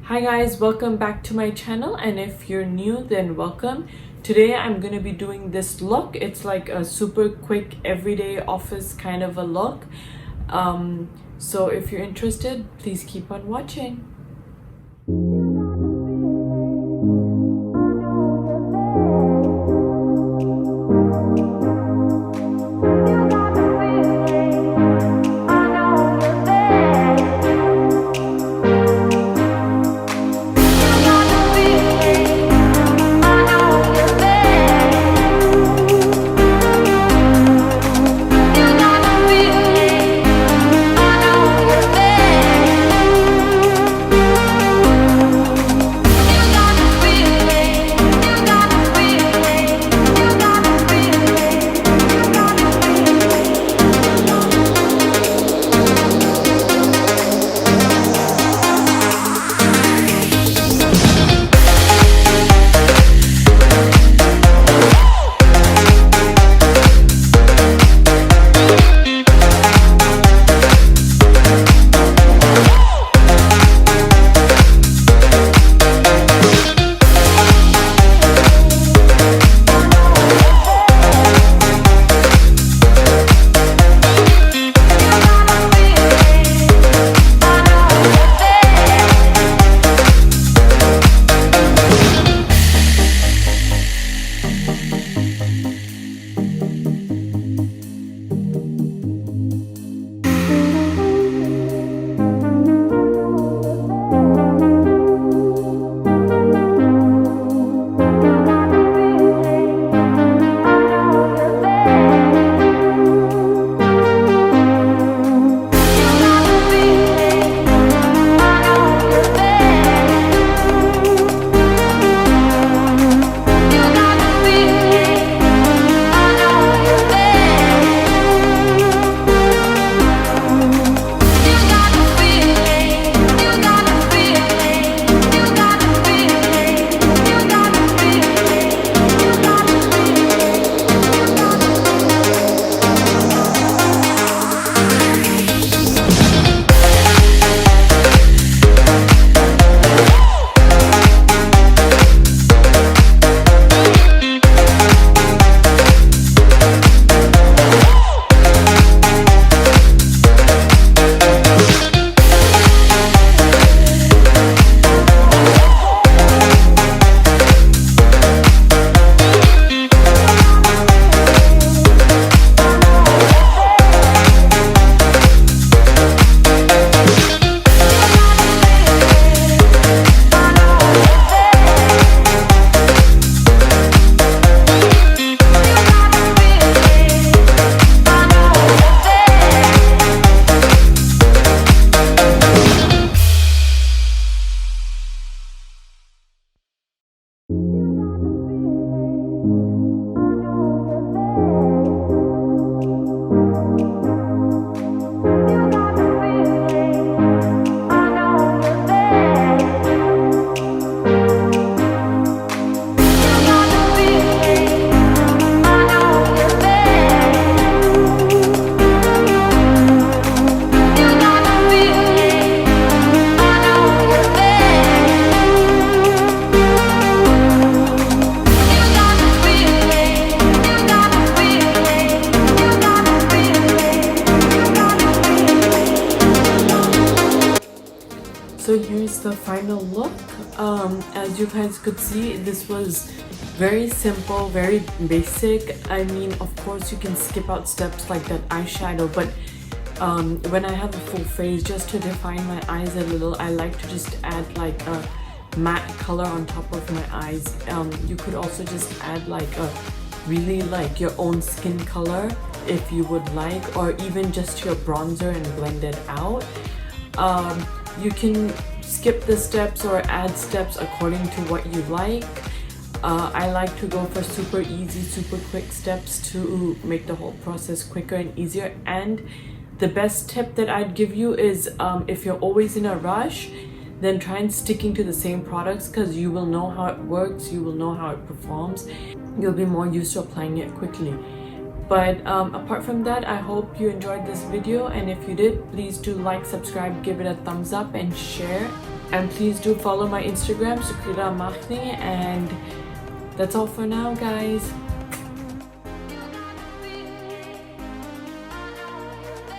Hi guys, welcome back to my channel, and if you're new then welcome. Today I'm going to be doing this look. It's like a super quick everyday office kind of a look. So if you're interested, please keep on watching. So here's the final look. As you guys could see, this was very simple, very basic. I mean, of course you can skip out steps like that eyeshadow, but when I have a full face, just to define my eyes a little, I like to just add like a matte color on top of my eyes. You could also just add like a really like your own skin color if you would like, or even just your bronzer and blend it out. You can skip the steps or add steps according to what you like. I like to go for super easy, super quick steps to make the whole process quicker and easier. And the best tip that I'd give you is if you're always in a rush, then try and sticking to the same products, because you will know how it works, you will know how it performs, you'll be more used to applying it quickly. But apart from that, I hope you enjoyed this video, and if you did, please do like, subscribe, give it a thumbs up and share. And please do follow my Instagram, Sukrita Makhni, and that's all for now, guys.